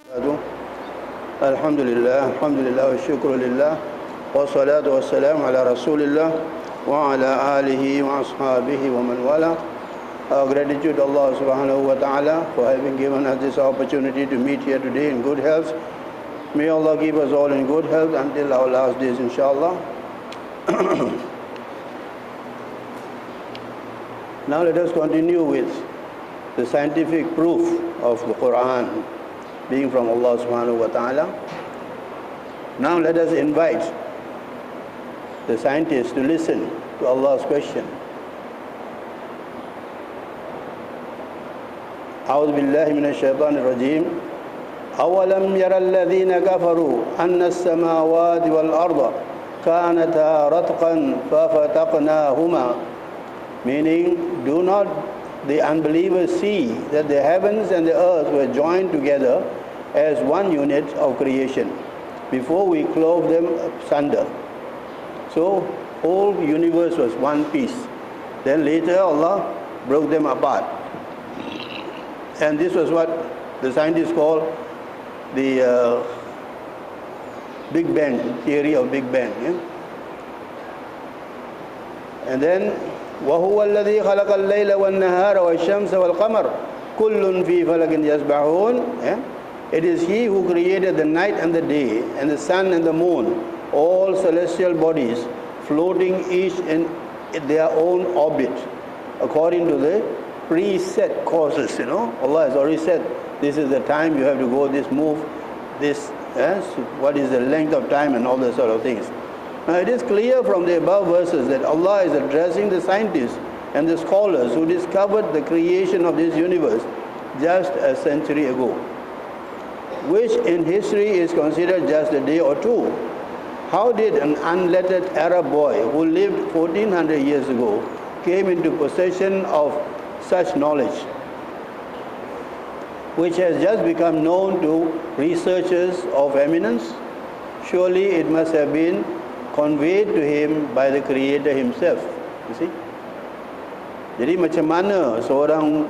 Alhamdulillah, alhamdulillah wa syukur lillah wa salatu wa salam ala rasulillah wa ala alihi wa ashabihi wa man wala. Our gratitude to Allah subhanahu wa ta'ala for having given us this opportunity to meet here today in good health. May Allah keep us all in good health until our last days, inshallah. Now let us continue with the scientific proof of the Quran being from Allah subhanahu wa ta'ala. Now let us invite the scientists to listen to Allah's question. أعوذ بالله من الشيطان الرجيم أولم ير الذين كفروا أن السماوات والأرض كانتا رتقا ففتقناهما. Meaning, do not the unbelievers see that the heavens and the earth were joined together as one unit of creation before we clove them asunder. So, whole universe was one piece. Then later Allah broke them apart. And this was what the scientists call the Big Bang, theory of Big Bang. Yeah? And then وَهُوَ الَّذِي خَلَقَ اللَّيْلَ وَالنَّهَارَ وَالشَّمْسَ وَالْقَمَرَ كُلٌّ فِي فَلَكٍ يَسْبَحُونَ. Yeah? It is He who created the night and the day, and the sun and the moon, all celestial bodies floating each in their own orbit, according to the preset courses. Allah has already said, this is the time you have to go, this move, this, yes, what is the length of time and all those sort of things. Now it is clear from the above verses that Allah is addressing the scientists and the scholars who discovered the creation of this universe just a century ago, which in history is considered just a day or two. How did an unlettered Arab boy who lived 1400 years ago came into possession of such knowledge, which has just become known to researchers of eminence? Surely it must have been conveyed to him by the Creator Himself. You see? Jadi macam mana seorang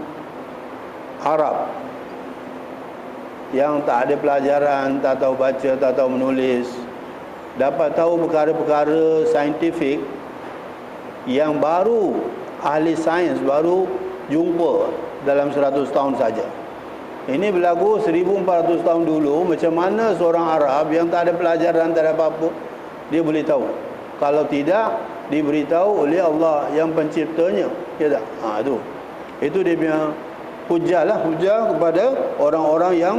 Arab yang tak ada pelajaran, tak tahu baca, tak tahu menulis, dapat tahu perkara-perkara saintifik yang baru ahli sains baru jumpa dalam 100 tahun saja. Ini berlaku 1400 tahun dulu. Macam mana seorang Arab yang tak ada pelajaran, tak ada apa-apa, dia boleh tahu? Kalau tidak diberitahu oleh Allah yang penciptanya, ya tak? Itu dia punya hujah lah, hujah kepada orang-orang yang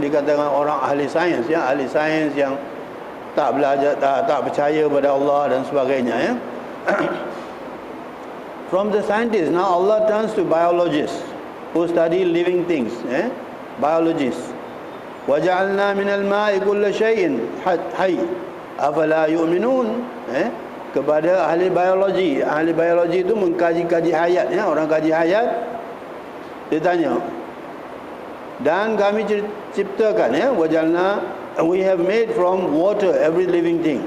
dikatakan orang ahli sains, ya, ahli sains yang tak belajar, tak percaya pada Allah dan sebagainya, ya. From the scientists, now Allah turns to biologists who study living things, biologists. وَجَعَلْنَا مِنَ الْمَاءِ كُلَّ شَيْءٍ حَيٍّ أَفَلَا يُؤْمِنُونَ. Kepada ahli biologi. Ahli biologi itu mengkaji-kaji hayat, ya. Orang kaji hayat, dia tanya, dan kami ciptakan, ya, وَجَعَلْنَا, we have made from water every living thing.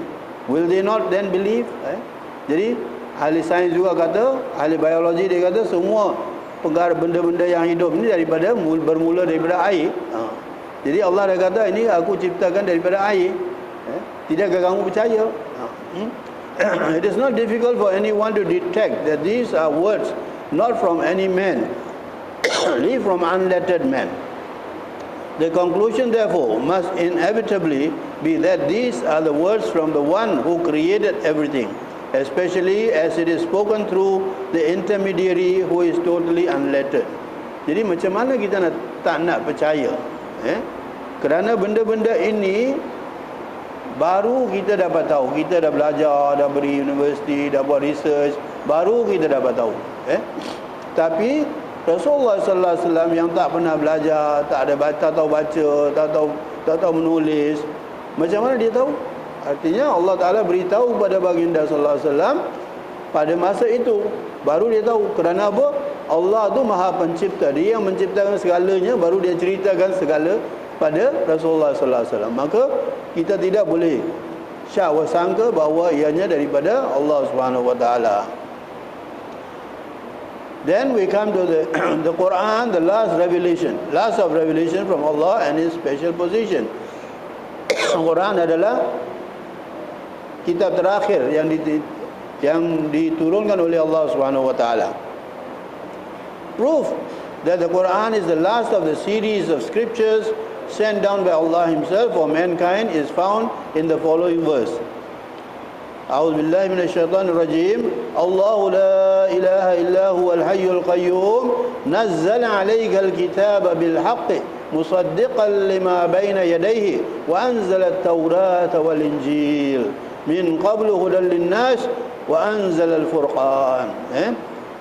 Will they not then believe? Jadi ahli sains juga kata, ahli biologi dia kata semua perkara benda-benda yang hidup ni bermula daripada air. Jadi Allah dah kata ini aku ciptakan daripada air. Tidakkah kamu percaya? It is not difficult for anyone to detect that these are words not from any man, only from unlettered man. The conclusion therefore must inevitably be that these are the words from the one who created everything, especially as it is spoken through the intermediary who is totally unlettered. Jadi macam mana kita tak nak percaya? Kerana benda-benda ini baru kita dapat tahu. Kita dah belajar, dah beri universiti, dah buat research, baru kita dapat tahu. Tapi Rasulullah sallallahu alaihi wasallam yang tak pernah belajar, tak tahu baca, tak tahu menulis, macam mana dia tahu? Artinya Allah Ta'ala beritahu kepada baginda sallallahu alaihi wasallam pada masa itu, baru dia tahu. Kerana apa? Allah tu Maha Pencipta, Dia yang menciptakan segalanya, baru Dia ceritakan segala pada Rasulullah sallallahu alaihi wasallam. Maka kita tidak boleh syak wasangka bahawa ianya daripada Allah Subhanahu wa taala. Then we come to the the Quran, the last of revelation from Allah and His special position. Quran adalah kitab terakhir yang diturunkan oleh Allah Subhanahu wa taala. Proof that the Quran is the last of the series of scriptures sent down by Allah Himself for mankind is found in the following verse. أعوذ بالله من الشيطان الرجيم الله لا إله إلا هو الحي القيوم نزل عليك الكتاب بالحق مصدقا لما بين يديه وأنزل التوراة والإنجيل من قبل هدى للناس وأنزل الفرقان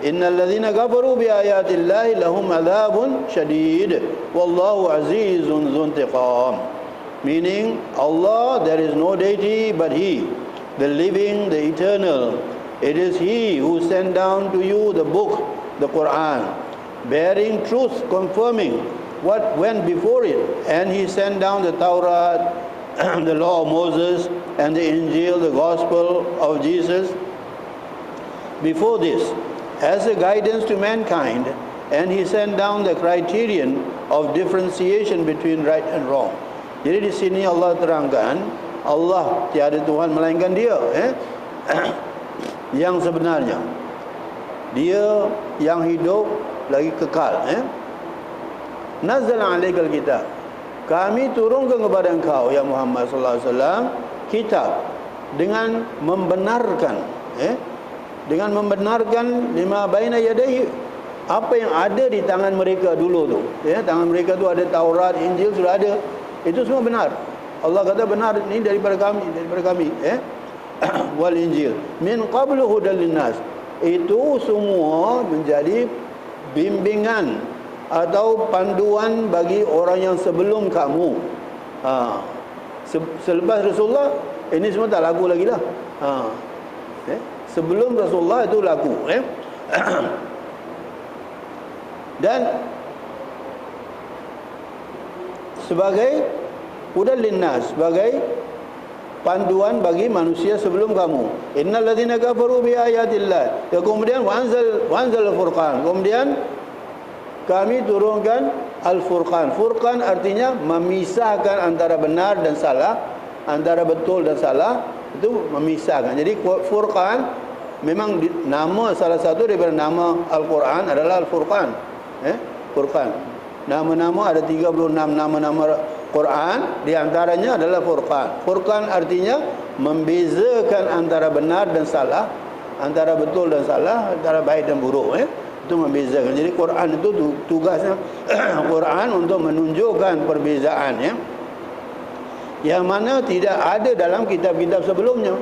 إن الذين كفروا بآيات الله لهم عذاب شديد والله عزيز ذو انتقام. Meaning, Allah, there is no deity but He, the living, the eternal. It is He who sent down to you the book, the Quran, bearing truth, confirming what went before it. And He sent down the Torah, the law of Moses, and the Injil, the gospel of Jesus, before this, as a guidance to mankind. And He sent down the criterion of differentiation between right and wrong. Jadi di sini Allah terangkan, Allah tiada Tuhan melainkan Dia, yang sebenarnya. Dia yang hidup lagi kekal. Nazzala 'alaikal kitab. Kami turunkan kepada engkau ya Muhammad sallallahu alaihi wasallam kitab dengan membenarkan lima baina yadayhi, apa yang ada di tangan mereka dulu tu. Tangan mereka tu ada Taurat, Injil sudah ada. Itu semua benar. Allah kata benar ini daripada kami. Wal Injil min qablu hudal linnas. Itu semua menjadi bimbingan atau panduan bagi orang yang sebelum kamu. Selepas Rasulullah ini semua tak laku lagi lah. Sebelum Rasulullah itu laku. Dan sebagai hudal linnas, sebagai panduan bagi manusia sebelum kamu. Innal ladzina kafaru bi ayatillah. Kemudian wanzal al-furqan. Kemudian kami turunkan al-furqan. Furqan artinya memisahkan antara benar dan salah, antara betul dan salah, itu memisahkan. Jadi furqan memang nama salah satu daripada nama Al-Quran adalah Al-Furqan. Furqan. Nama-nama ada 36 nama-nama Quran, di antaranya adalah Furqan. Furqan artinya membezakan antara benar dan salah, antara betul dan salah, antara baik dan buruk. Itu membezakan. Jadi Quran itu tugasnya Quran untuk menunjukkan perbezaan, yang mana tidak ada dalam kitab-kitab sebelumnya.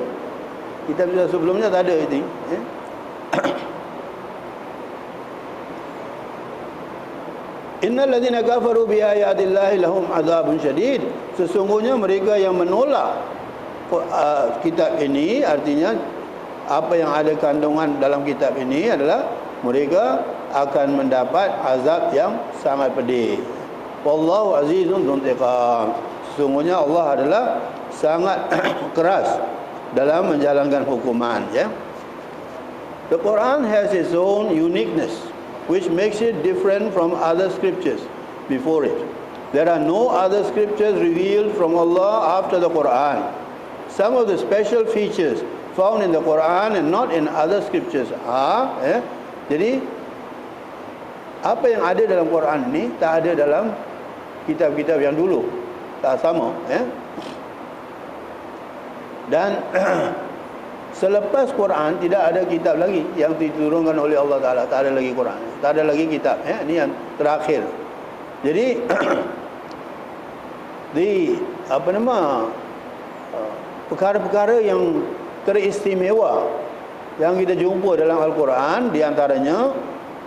Kitab-kitab sebelumnya tak ada itu. Innal ladzina kafaru bi ayatillahi lahum adzabun syadid. Sesungguhnya mereka yang menolak kitab ini, artinya apa yang ada kandungan dalam kitab ini adalah mereka akan mendapat azab yang sangat pedih. Wallahu azizun dzuntiqam. Sesungguhnya Allah adalah sangat keras dalam menjalankan hukuman. The Quran has its own uniqueness, which makes it different from other scriptures before it. There are no other scriptures revealed from Allah after the Quran. Some of the special features found in the Quran and not in other scriptures are, jadi apa yang ada dalam Quran ini tak ada dalam kitab-kitab yang dulu, tak sama. Dan selepas Quran tidak ada kitab lagi yang diturunkan oleh Allah Ta'ala. Tak ada lagi Quran, tak ada lagi kitab. Ini yang terakhir. Jadi perkara-perkara yang teristimewa yang kita jumpa dalam Al-Quran, di antaranya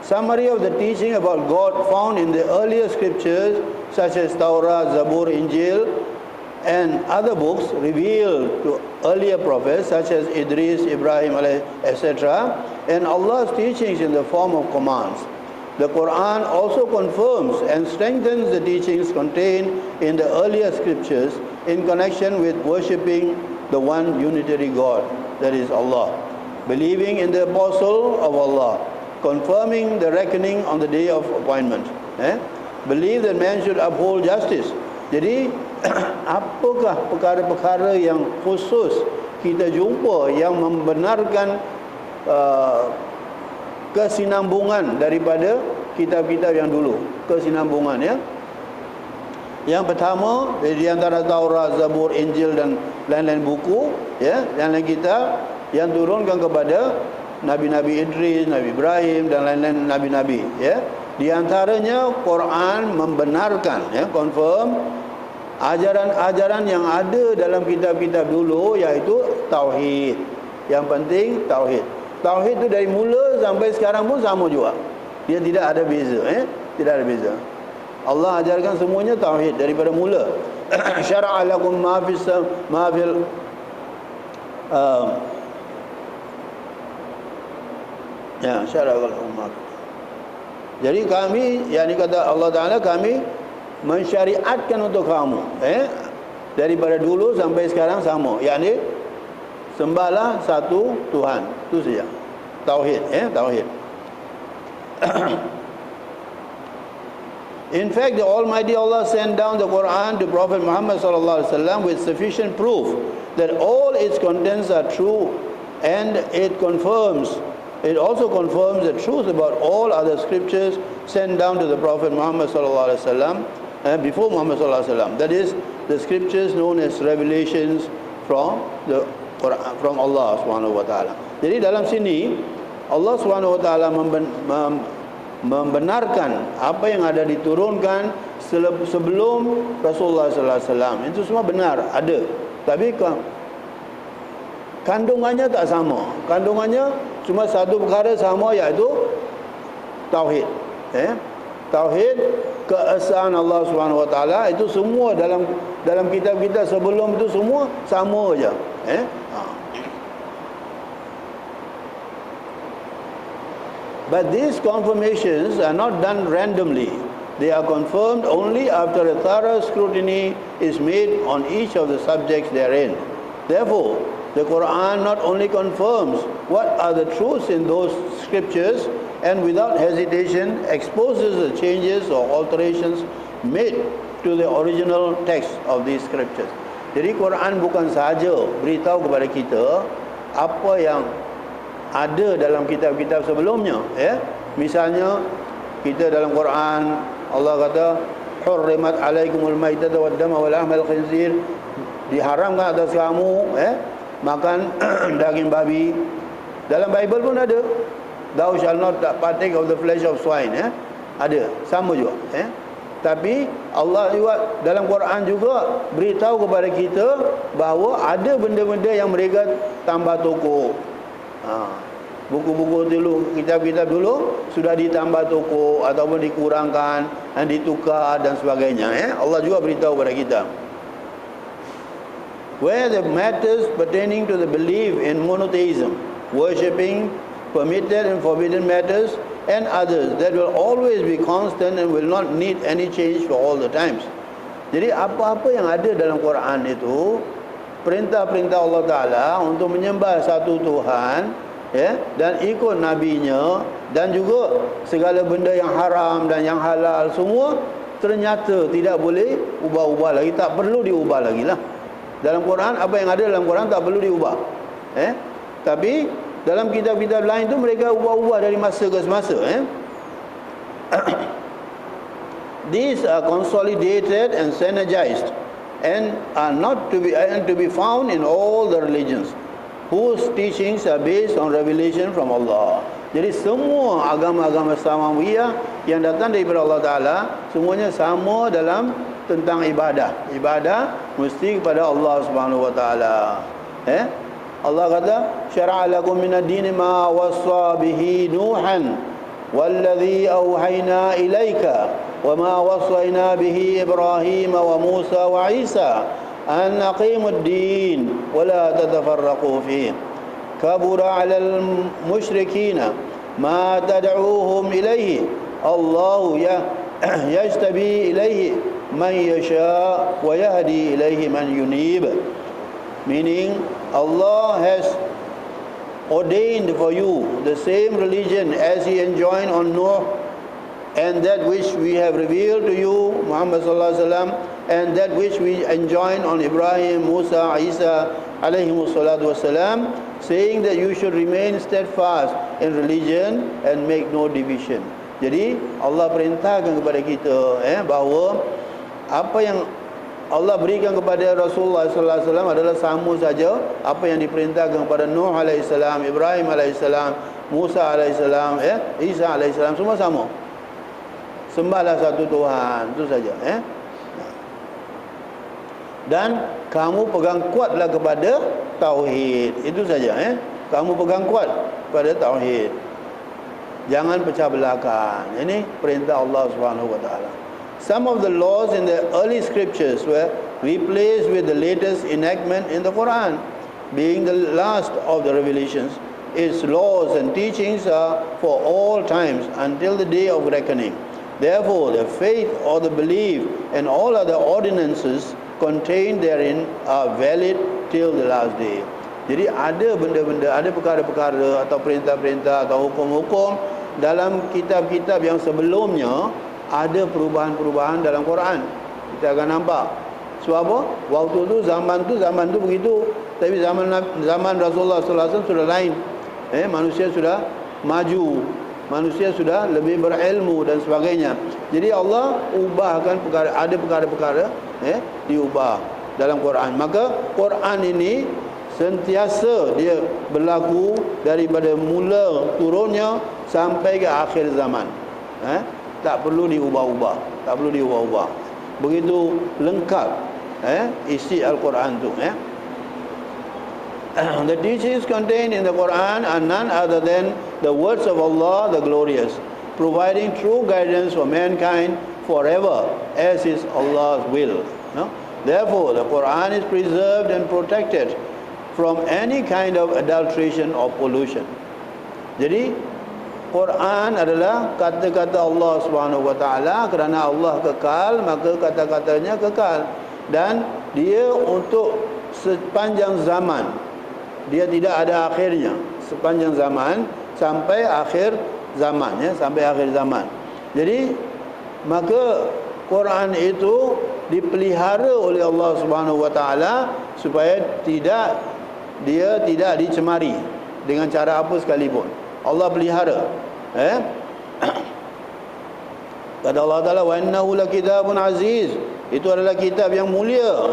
summary of the teaching about God found in the earlier scriptures such as Taurat, Zabur, Injil, and other books revealed to earlier prophets such as Idris, Ibrahim, etc., and Allah's teachings in the form of commands. The Quran also confirms and strengthens the teachings contained in the earlier scriptures in connection with worshipping the one unitary God, that is Allah, believing in the apostle of Allah, confirming the reckoning on the day of appointment. Believe that man should uphold justice. Jadi apakah perkara-perkara yang khusus kita jumpa yang membenarkan kesinambungan daripada kitab-kitab yang dulu? Kesinambungan, ya. Yang pertama, di antara Taurat, Zabur, Injil dan lain-lain buku, ya, lain-lain kitab yang turunkan kepada Nabi-Nabi Idris, Nabi Ibrahim dan lain-lain Nabi-Nabi, ya. Di antaranya Quran membenarkan, ya, confirm ajaran-ajaran yang ada dalam kitab-kitab dulu, iaitu Tauhid. Yang penting Tauhid. Tauhid itu dari mula sampai sekarang pun sama juga. Dia tidak ada beza, tidak ada beza. Allah ajarkan semuanya tauhid daripada mula. Syara'a lakum ma fil syara'a lakum ma. Jadi kami, yakni kata Allah Taala, kami mensyariatkan untuk kamu, daripada dulu sampai sekarang sama, yakni sembahlah satu Tuhan. Itu saja. Tauhid, tauhid. In fact, the Almighty Allah sent down the Quran to Prophet Muhammad sallallahu alaihi wasallam with sufficient proof that all its contents are true, and it also confirms the truth about all other scriptures sent down to the Prophet Muhammad sallallahu alaihi wasallam before Muhammad sallallahu alaihi wasallam. That is, the scriptures known as revelations from the Quran, from Allah Subhanahu wa taala. Jadi dalam sini Allah Subhanahu wa taala membenarkan apa yang ada diturunkan sebelum Rasulullah sallallahu alaihi wasallam. Itu semua benar, ada. Tapi kandungannya tak sama. Kandungannya cuma satu perkara sama, iaitu tauhid. Tauhid, keesaan Allah Subhanahu wa taala, itu semua dalam kitab-kitab sebelum itu semua sama aja. But these confirmations are not done randomly. They are confirmed only after a thorough scrutiny is made on each of the subjects therein. Therefore, the Quran not only confirms what are the truths in those scriptures, and without hesitation exposes the changes or alterations made to the original text of these scriptures. Jadi Quran bukan sahaja beritahu kepada kita apa yang ada dalam kitab-kitab sebelumnya, Misalnya kita dalam Quran Allah kata hurrimat alaikumul maitatu waddama wa lahmal khinzir, diharamkan atas kamu makan daging babi. Dalam Bible pun ada, thou shall not partake of the flesh of swine, ada, sama juga, Tapi Allah juga dalam Quran juga beritahu kepada kita bahawa ada benda-benda yang mereka tambah toko. Buku-buku dulu, kitab-kitab dulu sudah ditambah toko ataupun dikurangkan dan ditukar dan sebagainya. Allah juga beritahu kepada kita. Where the matters pertaining to the belief in monotheism, worshipping permitted and forbidden matters, and others that will always be constant and will not need any change for all the times. Jadi apa-apa yang ada dalam Quran itu perintah-perintah Allah Ta'ala untuk menyembah satu Tuhan, dan ikut nabinya, dan juga segala benda yang haram dan yang halal semua ternyata tidak boleh ubah-ubah lagi, tak perlu diubah lagi lah. Dalam Quran, apa yang ada dalam Quran tak perlu diubah. Tapi dalam kitab-kitab lain tu mereka ubah-ubah dari masa ke semasa. These are consolidated and synergized and are not to be found in all the religions whose teachings are based on revelation from Allah. Jadi semua agama-agama samawiyah yang datang daripada Allah Ta'ala semuanya sama dalam tentang ibadah. Ibadah mesti kepada Allah Subhanahu wa Ta'ala. Allah kata syara'a lakum minad dini ma wassa bihi Nuhan walladhi awhayna ilaika wa ma wassayna bihi Ibrahim wa Musa wa Isa an aqimu ad-din wa la tatafarraqu fihi kabura 'ala al-mushrikeen ma tad'uuhum ilayhi Allahu yajtabi ilayhi man yasha wa yahdi ilayhi man yunib. Meaning Allah has ordained for you the same religion as He enjoined on Noah, and that which we have revealed to you, Muhammad sallallahu alaihi wasallam, and that which we enjoined on Ibrahim, Musa, Isa alaihimus salatu wassalam, saying that you should remain steadfast in religion and make no division. Jadi Allah perintahkan kepada kita bahawa apa yang Allah berikan kepada Rasulullah sallallahu alaihi wasallam adalah sama saja apa yang diperintahkan kepada Nuh alaihissalam, Ibrahim alaihissalam, Musa alaihissalam, Isa alaihissalam, semua sama. Sembahlah satu Tuhan, itu saja. Dan kamu pegang kuatlah kepada tauhid, itu saja. Kamu pegang kuat pada tauhid. Jangan pecah belahkan. Ini perintah Allah Subhanahu wa taala. Some of the laws in the early scriptures were replaced with the latest enactment in the Quran, being the last of the revelations. Its laws and teachings are for all times until the day of reckoning. Therefore, the faith or the belief and all other ordinances contained therein are valid till the last day. Jadi ada benda-benda, ada perkara-perkara atau perintah-perintah atau hukum-hukum dalam kitab-kitab yang sebelumnya, ada perubahan-perubahan dalam Quran. Kita akan nampak. Sebab apa? Waktu tu zaman tu begitu. Tapi zaman Rasulullah sallallahu alaihi wasallam sudah lain. Manusia sudah maju. Manusia sudah lebih berilmu dan sebagainya. Jadi Allah ubahkan perkara, ada perkara-perkara diubah dalam Quran. Maka Quran ini sentiasa dia berlaku daripada mula turunnya sampai ke akhir zaman. Tak perlu diubah-ubah, tak perlu diubah-ubah. Begitu lengkap isi Al-Quran tu. The teachings contained in the Quran are none other than the words of Allah the Glorious, providing true guidance for mankind forever, as is Allah's will. Therefore, the Quran is preserved and protected from any kind of adulteration or pollution. Jadi Quran adalah kata-kata Allah Subhanahu wa taala. Kerana Allah kekal, maka kata-katanya kekal, dan dia untuk sepanjang zaman. Dia tidak ada akhirnya, sepanjang zaman sampai akhir zaman, sampai akhir zaman. Jadi maka Quran itu dipelihara oleh Allah Subhanahu wa taala supaya dia tidak dicemari dengan cara apa sekalipun. Allah pelihara. Kata Allah Taala, wa innahu lakitabun aziz. Itu adalah kitab yang mulia.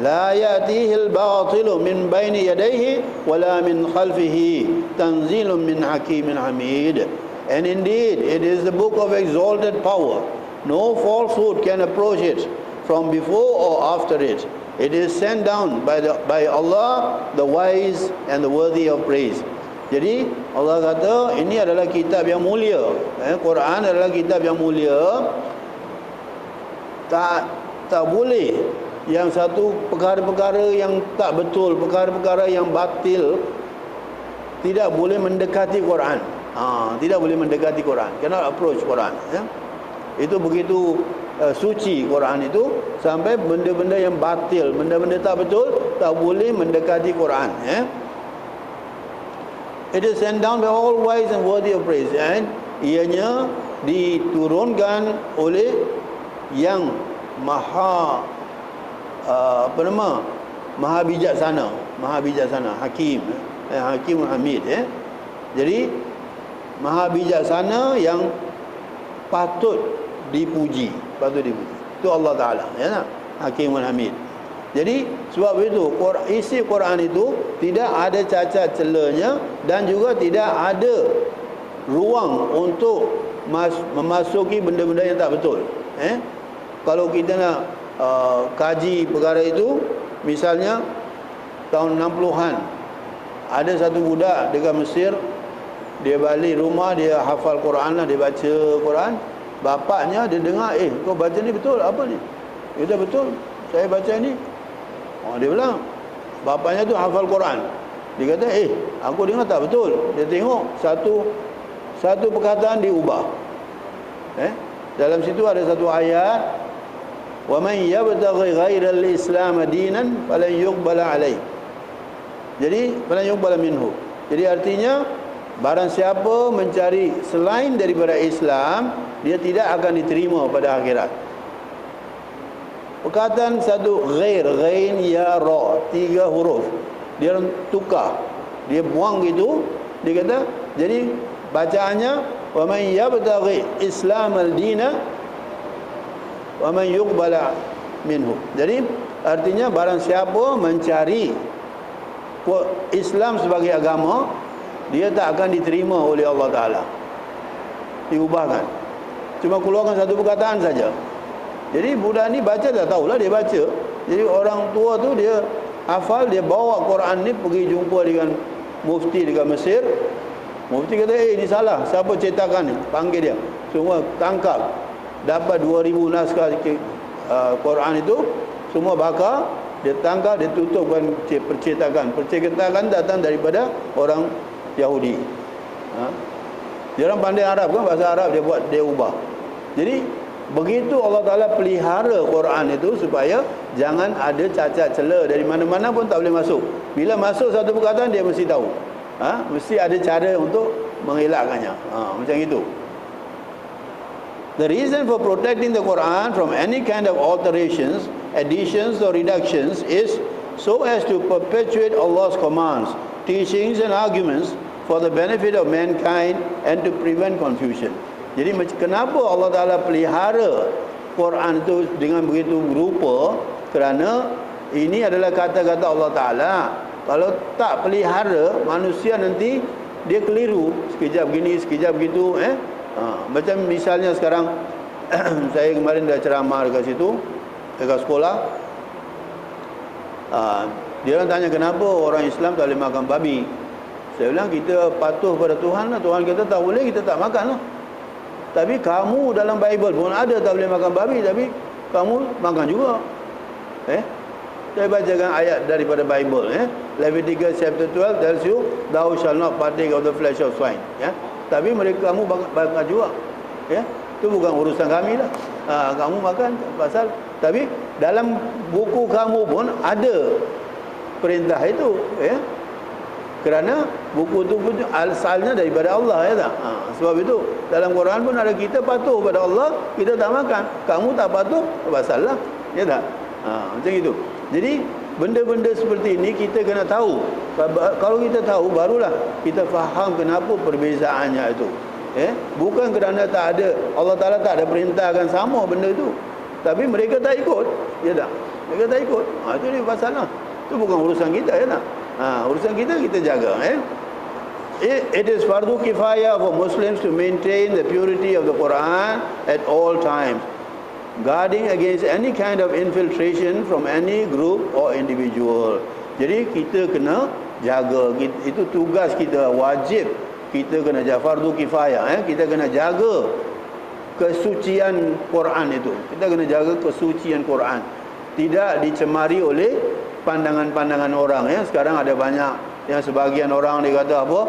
La ya'tihi al-batilu min baini yadayhi wala min khalfihi, tanzilun min hakimin hamid. And indeed, it is the book of exalted power. No falsehood can approach it from before or after it. It is sent down by Allah, the wise and the worthy of praise. Jadi Allah kata ini adalah kitab yang mulia. Quran adalah kitab yang mulia. Tak boleh yang satu perkara-perkara yang tak betul, perkara-perkara yang batil tidak boleh mendekati Quran. Tidak boleh mendekati Quran. Cannot approach Quran. Itu begitu suci Quran itu, sampai benda-benda yang batil, benda-benda tak betul tak boleh mendekati Quran. It is sent down by all wise and worthy of praise, and ianya diturunkan oleh yang maha maha bijaksana, hakim, hakim hamid. Jadi maha bijaksana yang patut dipuji. Itu Allah Taala, Hakimul Hamid. Jadi sebab itu isi Quran itu tidak ada cacat celanya, dan juga tidak ada ruang untuk memasuki benda-benda yang tak betul. Kalau kita nak kaji perkara itu, misalnya tahun 60-an ada satu budak dekat Mesir, dia balik rumah, dia hafal Quran lah, dia baca Quran. Bapaknya dia dengar, kau baca ni betul, apa ni? Dia kata, betul, saya baca ni. Dia bilang, bapaknya tu hafal Quran. Dia kata, aku dengar tak betul. Dia tengok satu perkataan diubah. Dalam situ ada satu ayat, wa man yabtaghi ghairal islam dinan falan yuqbala alayh. Jadi fala yuqbal minhu. Jadi artinya barang siapa mencari selain daripada Islam, dia tidak akan diterima pada akhirat. Perkataan satu ghair, ghain, ya, ra, 3 huruf. Dia tukar, dia buang gitu. Dia kata, jadi bacaannya wa man yabtaghi islam al-dina wa man yuqbala minhu. Jadi artinya barang siapa mencari Islam sebagai agama, dia tak akan diterima oleh Allah Ta'ala. Diubahkan, cuma keluarkan satu perkataan saja. Jadi budak ni baca dah tahulah dia baca. Jadi orang tua tu dia hafal, dia bawa Quran ni pergi jumpa dengan mufti dekat Mesir. Mufti kata, ini salah, siapa cetakan ni? Panggil dia. Semua tangkap. Dapat 2000 naskah Quran itu, semua bakar, dia tangkap, dia tutupkan percetakan. Percetakan datang daripada orang Yahudi. Dia orang pandai Arab kan, bahasa Arab dia buat, dia ubah. Jadi begitu Allah Ta'ala pelihara Quran itu supaya jangan ada cacat cela, dari mana-mana pun tak boleh masuk. Bila masuk satu perkataan dia mesti tahu. Mesti ada cara untuk mengelakkannya. Macam itu. The reason for protecting the Quran from any kind of alterations, additions or reductions is so as to perpetuate Allah's commands, teachings and arguments for the benefit of mankind and to prevent confusion. Jadi kenapa Allah Ta'ala pelihara Quran itu dengan begitu rupa? Kerana ini adalah kata-kata Allah Ta'ala. Kalau tak pelihara, manusia nanti dia keliru. Sekejap gini, sekejap begitu. Macam misalnya sekarang saya kemarin dah ceramah dekat situ, dekat sekolah. Dia orang tanya kenapa orang Islam tak boleh makan babi. Saya bilang kita patuh pada Tuhan lah. Tuhan kata tak boleh, kita tak makan lah. Tapi kamu dalam Bible pun ada tak boleh makan babi, tapi kamu makan juga. Saya bacakan ayat daripada Bible. Leviticus chapter 12 tells you, thou shall not partake of the flesh of swine. Tapi mereka kamu makan juga. Itu bukan urusan kami lah. Kamu makan pasal. Tapi dalam buku kamu pun ada perintah itu. Kerana buku itu pun asalnya daripada Allah, ya tak? Sebab itu dalam Quran pun ada kita patuh pada Allah, kita tak makan. Kamu tak patuh, pasal lah, ya tak? Macam itu. Jadi benda-benda seperti ini kita kena tahu. Kalau kita tahu, barulah kita faham kenapa perbezaannya itu. Bukan kerana tak ada, Allah Ta'ala tak ada perintahkan sama benda itu, tapi mereka tak ikut, ya tak? Mereka tak ikut. Itu dia pasal lah. Itu bukan urusan kita, ya tak? Urusan kita jaga. It is fardu kifayah for Muslims to maintain the purity of the Quran at all times, guarding against any kind of infiltration from any group or individual. Jadi kita kena jaga, itu tugas kita, wajib kita kena jaga, fardu kifayah. Kita kena jaga kesucian Quran itu. Kita kena jaga kesucian Quran, tidak dicemari oleh pandangan-pandangan orang. Sekarang ada banyak yang sebahagian orang dia kata apa,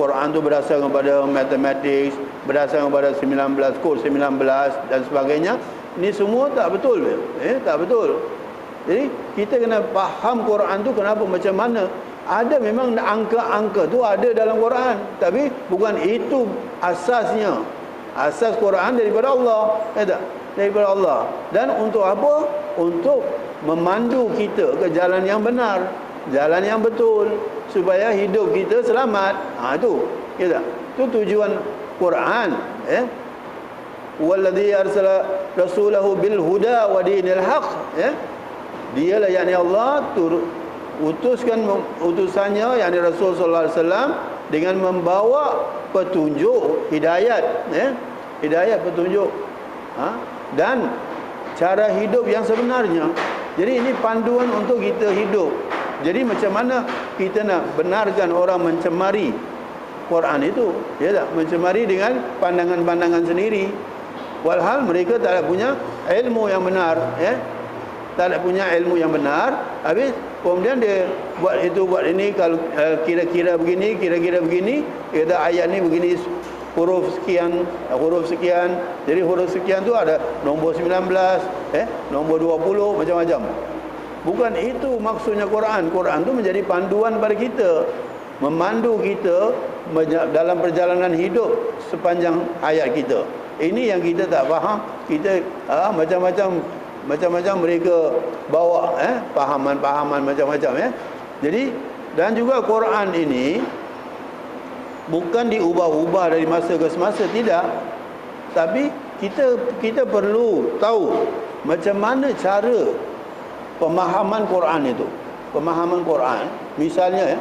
Quran tu berdasarkan kepada mathematics, berdasarkan kepada 19 kod 19 dan sebagainya. Ini semua tak betul. Tak betul. Jadi kita kena faham Quran tu kenapa, macam mana. Ada memang angka-angka tu ada dalam Quran, tapi bukan itu asasnya. Asas Quran daripada Allah, tak? Daripada Allah. Dan untuk apa? Untuk memandu kita ke jalan yang benar, jalan yang betul, supaya hidup kita selamat. Itu, ya tak? Itu tujuan Quran. Walladzi arsala rasulahu bil huda wa dinil haq. Dialah yakni Allah utuskan utusannya yakni Rasul sallallahu alaihi wasallam dengan membawa petunjuk, hidayat, hidayat, petunjuk, dan cara hidup yang sebenarnya. Jadi ini panduan untuk kita hidup. Jadi macam mana kita nak benarkan orang mencemari Quran itu, ya tak? Mencemari dengan pandangan-pandangan sendiri, walhal mereka tak ada punya ilmu yang benar, tak ada punya ilmu yang benar. Habis kemudian dia buat itu, buat ini, kalau kira-kira begini, kira-kira begini, kata ayat ni begini, huruf sekian, huruf sekian. Jadi huruf sekian tu ada nombor 19, nombor 20, macam-macam. Bukan itu maksudnya Quran. Quran tu menjadi panduan pada kita, memandu kita dalam perjalanan hidup sepanjang hayat kita. Ini yang kita tak faham. Kita macam-macam mereka bawa pahaman-pahaman macam-macam. Jadi, dan juga Quran ini bukan diubah-ubah dari masa ke semasa, tidak. Tapi kita perlu tahu macam mana cara pemahaman Quran itu. Pemahaman Quran, misalnya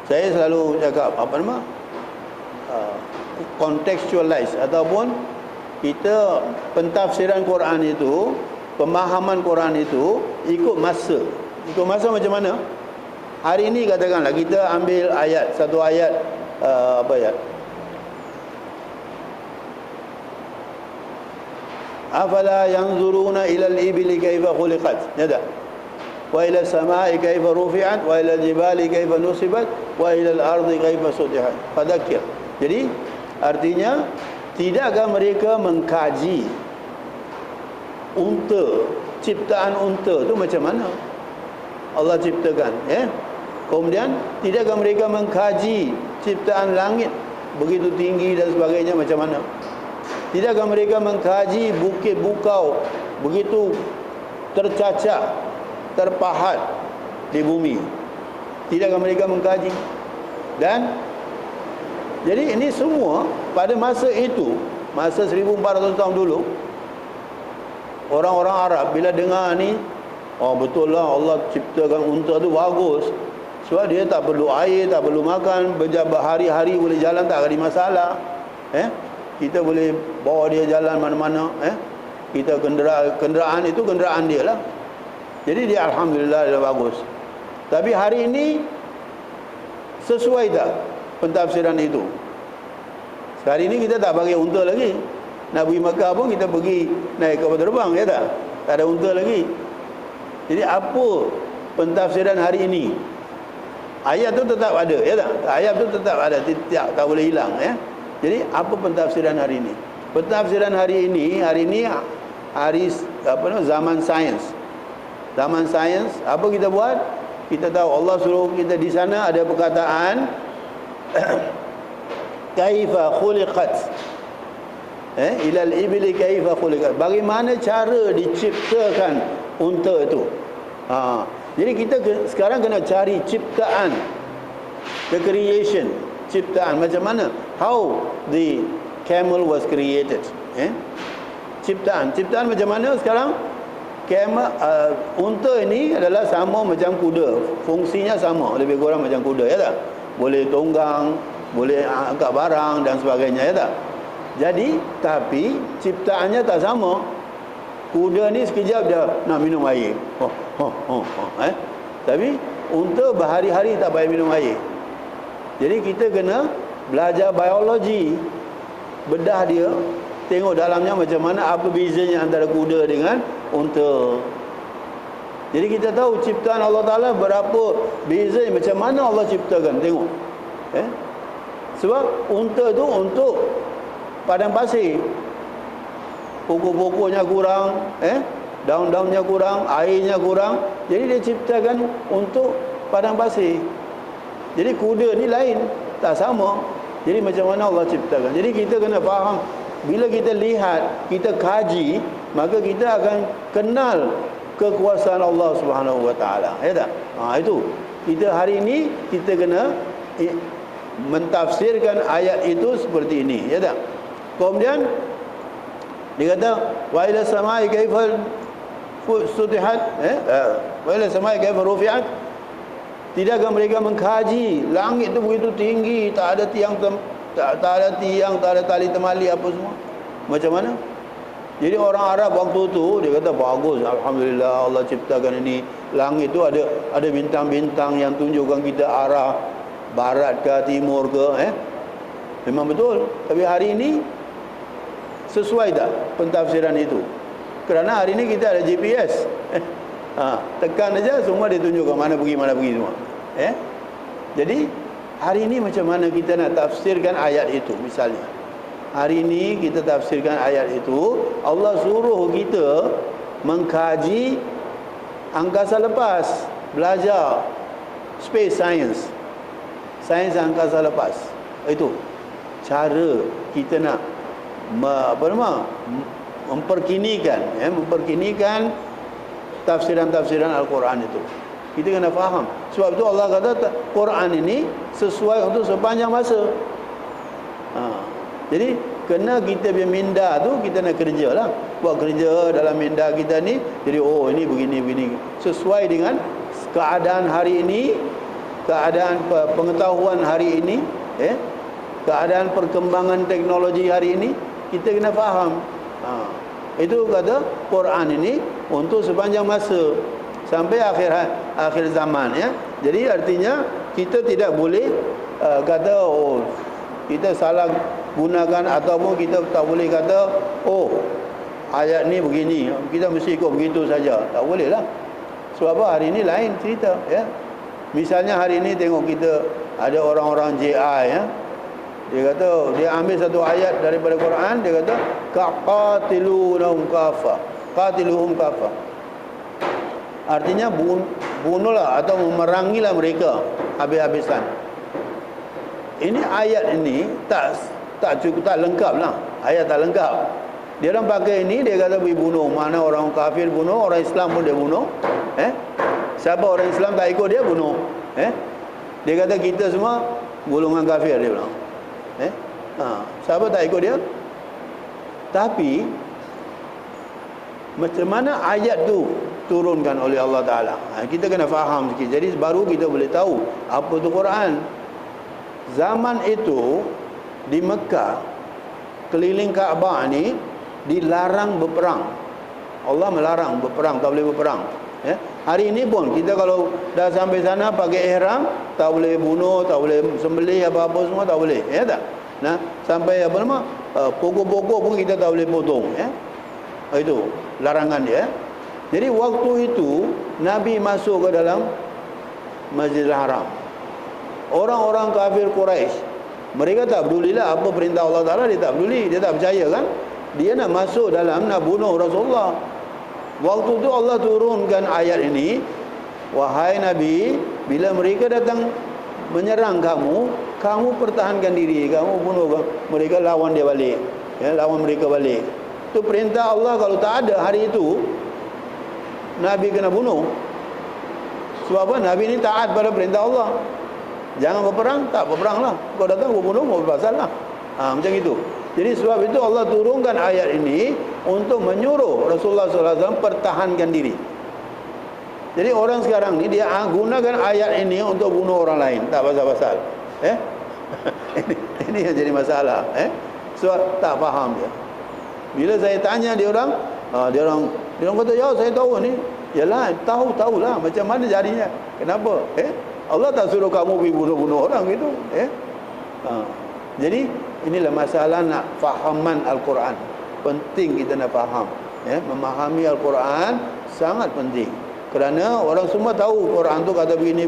saya selalu cakap contextualize, ataupun kita pentafsiran Quran itu, pemahaman Quran itu ikut masa. Ikut masa macam mana? Hari ini katakanlah kita ambil satu ayat afala yanzuruna ila al-ibli kaifa khuliqat, ya tak? Wa ila as-sama'i kaifa rufi'at, wa ila al-jibali kaifa nusibat, wa ila al-ardi kaifa sutihat. Fadzakir. Jadi artinya, tidakkah mereka mengkaji unta, ciptaan unta tu macam mana Allah ciptakan, Kemudian tidakkah mereka mengkaji ciptaan langit, begitu tinggi dan sebagainya, macam mana? Tidakkah mereka mengkaji bukit bukau begitu tercacah, terpahat di bumi? Tidakkah mereka mengkaji? Dan jadi ini semua pada masa itu, masa 1400 tahun dulu, orang-orang Arab bila dengar ni, betul lah Allah ciptakan unta tu bagus. Sebab dia tak perlu air, tak perlu makan, berhari-hari boleh jalan, tak ada masalah. Kita boleh bawa dia jalan mana-mana. Kita kenderaan itu kenderaan dia lah. Jadi dia alhamdulillah dia bagus. Tapi hari ini sesuai tak pentafsiran itu? Hari ini kita tak pakai unta lagi. Nak pergi Makkah pun kita pergi naik kapal terbang, ya tak? Tak ada unta lagi. Jadi apa pentafsiran hari ini? Ayat tu tetap ada, ya tak? Ayat tu tetap ada, tak boleh hilang, Jadi apa pentafsiran hari ini? Pentafsiran hari ini zaman sains. Zaman sains, apa kita buat? Kita tahu Allah suruh kita di sana ada perkataan kaifa khuliqat. Ilal ibli kaifa khuliqat. Bagaimana cara diciptakan unta itu? Jadi kita sekarang kena cari ciptaan, the creation, ciptaan macam mana? How the camel was created. Ciptaan macam mana sekarang? Unta ini adalah sama macam kuda. Fungsinya sama, lebih kurang macam kuda, ya tak? Boleh tunggang, boleh angkat barang dan sebagainya, ya tak? Jadi, tapi ciptaannya tak sama. Kuda ni sekejap dia nak minum air. Tapi unta berhari-hari tak payah minum air. Jadi kita kena belajar biologi, bedah dia, tengok dalamnya macam mana, apa bezanya antara kuda dengan unta. Jadi kita tahu ciptaan Allah Ta'ala berapa bezanya, macam mana Allah ciptakan. Tengok. Sebab unta tu untuk padang pasir. Pokok-pokoknya kurang, daun-daunnya kurang, airnya kurang. Jadi dia ciptakan untuk padang pasir. Jadi kuda ni lain, tak sama. Jadi macam mana Allah ciptakan. Jadi kita kena faham, bila kita lihat, kita kaji, maka kita akan kenal kekuasaan Allah Subhanahu Wa Taala. Ya tak? Itu. Kita hari ini kita kena mentafsirkan ayat itu seperti ini, ya tak? Kemudian dia kata wa ila samai kaifa sutihat, wa ila samai kaifa rufi'at. Tidakkah mereka mengkaji langit itu begitu tinggi, tak ada tiang, tak ada tali temali apa semua. Macam mana? Jadi orang Arab waktu tu dia kata bagus, alhamdulillah Allah ciptakan ini. Langit tu ada bintang-bintang yang tunjukkan kita arah barat ke timur ke, memang betul. Tapi hari ini sesuai tak pentafsiran itu? Kerana hari ini kita ada GPS. Tekan aja semua dia tunjukkan mana pergi semua. Jadi hari ini macam mana kita nak tafsirkan ayat itu? Misalnya hari ini kita tafsirkan ayat itu, Allah suruh kita mengkaji angkasa lepas, belajar space science, sains angkasa lepas. Itu cara kita nak memperkinikan tafsiran-tafsiran Al-Quran itu. Kita kena faham. Sebab itu Allah kata Quran ini sesuai untuk sepanjang masa. Jadi kena kita punya minda tu kita nak kerja lah. Buat kerja dalam minda kita ni. Jadi ini begini. Sesuai dengan keadaan hari ini, keadaan pengetahuan hari ini, keadaan perkembangan teknologi hari ini, kita kena faham. Itu kata Quran ini untuk sepanjang masa sampai akhir zaman, ya. Jadi artinya kita tidak boleh kata kita salah gunakan, ataupun kita tak boleh kata ayat ni begini, kita mesti ikut begitu saja. Tak boleh lah. Sebab apa? Hari ini lain cerita, ya. Misalnya hari ini tengok kita ada orang-orang JI, ya. Dia kata dia ambil satu ayat daripada Quran, dia kata qatiluhum kafa. Artinya bunuhlah atau memerangilah mereka habis-habisan. Ini ayat ini tak cukup, tak lengkap lah. Ayat tak lengkap. Dia orang pakai ini, dia kata pergi bunuh. Mana orang kafir bunuh, orang Islam pun dia bunuh. Siapa orang Islam tak ikut dia bunuh. Dia kata kita semua golongan kafir, dia bilang. Siapa tak ikut dia? Tapi macam mana ayat tu turunkan oleh Allah Ta'ala, kita kena faham sikit. Jadi baru kita boleh tahu apa tu Quran. Zaman itu di Mekah, keliling Kaabah ni dilarang berperang. Allah melarang berperang, tak boleh berperang. Hari ini pun kita kalau dah sampai sana pakai ihram, tak boleh bunuh, tak boleh sembelih apa-apa semua, tak boleh, ya tak? Nah, sampai pokok-pokok pun kita tak boleh potong, ya. Itu larangan dia. Jadi waktu itu Nabi masuk ke dalam Masjidil Haram. Orang-orang kafir Quraisy, mereka tak pedulilah apa perintah Allah Ta'ala, dia tak peduli, dia tak percaya kan. Dia nak masuk dalam, nak bunuh Rasulullah. Waktu tu Allah turunkan ayat ini, wahai Nabi, bila mereka datang menyerang kamu, kamu pertahankan diri, kamu bunuh mereka, lawan dia balik, ya, lawan mereka balik. Itu perintah Allah. Kalau tak ada hari itu, Nabi kena bunuh. Sebab apa? Nabi ni taat pada perintah Allah. Jangan berperang, tak berperang lah. Kau datang kau bunuh, mau berpasal lah. Macam itu. Jadi sebab itu Allah turunkan ayat ini untuk menyuruh Rasulullah SAW pertahankan diri. Jadi orang sekarang ni dia gunakan ayat ini untuk bunuh orang lain, tak pasal-pasal. Ini yang jadi masalah. Sebab tak faham dia. Bila saya tanya dia orang kata, ya saya tahu ni. Yalah, tahulah macam mana jadinya. Kenapa? Allah tak suruh kamu pergi bunuh-bunuh orang gitu. Jadi inilah masalah nak fahaman Al-Quran. Penting kita nak faham. Memahami Al-Quran sangat penting. Kerana orang semua tahu Quran tu kata begini.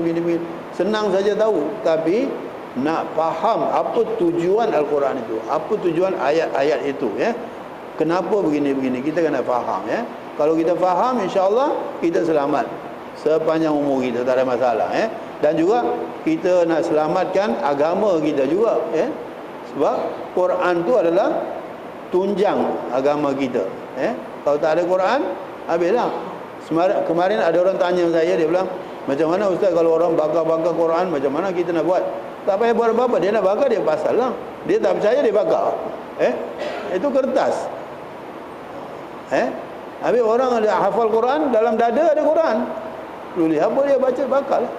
Senang saja tahu. Tapi nak faham apa tujuan Al-Quran itu. Apa tujuan ayat-ayat itu. Kenapa begini-begini. Kita kena faham. Kalau kita faham, insya-Allah kita selamat sepanjang umur kita, tak ada masalah. Dan juga kita nak selamatkan agama kita juga. Sebab Quran tu adalah tunjang agama kita. Kalau tak ada Quran, habislah. Kemarin ada orang tanya saya, dia bilang, macam mana Ustaz kalau orang bakar-bakar Quran, macam mana kita nak buat? Tak payah buat apa-apa, dia nak bakar, dia pasal lah. Dia tak percaya, dia bakar. Itu kertas. Habis orang ada hafal Quran, dalam dada ada Quran. Tulis apa dia baca, bakar lah.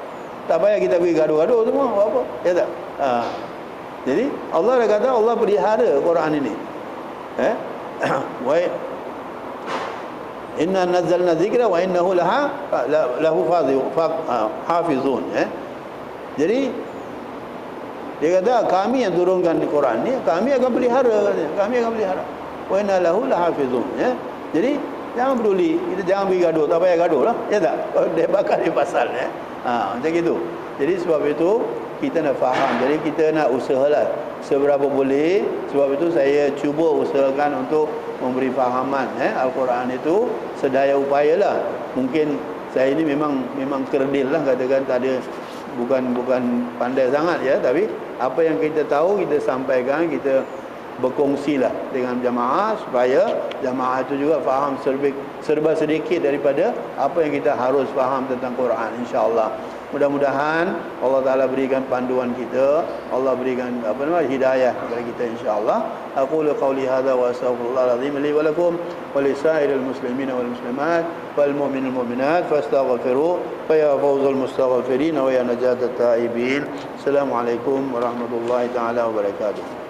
Tak payah kita pergi gaduh-gaduh semua, apa-apa. Ya tak? Jadi Allah dah kata Allah pelihara Quran ini. Wa inna nazzalna dzikra wa innahu lahu hafizun. Jadi dia kata kami yang turunkan di Quran ni, kami akan pelihara, kami akan pelihara. Wa inna lahu lahafizun. Jadi jangan peduli, kita jangan pergi gaduh, tak payah gaduh lah. Ya tak? Dia bakar dia pasal. Macam itu. Jadi sebab itu kita nak faham. Jadi kita nak usahalah seberapa boleh. Sebab itu saya cuba usahakan untuk memberi fahaman Al-Quran itu sedaya upayalah. Mungkin saya ini memang kerdil lah, katakan tak ada, bukan pandai sangat ya, tapi apa yang kita tahu kita sampaikan, kita berkongsilah dengan jamaah supaya jamaah itu juga faham serba sedikit daripada apa yang kita harus faham tentang Quran, insya-Allah. Mudah-mudahan Allah Taala berikan panduan kita, Allah berikan hidayah kepada kita, insya-Allah. Aqulu qawli hadza wa astaghfirullahal azim li wa lakum wa lisairil muslimina wal muslimat wal mu'minil mu'minat fastaghfiru fa ya fawzul mustaghfirin wa ya najatat taibin. Assalamualaikum warahmatullahi taala wabarakatuh.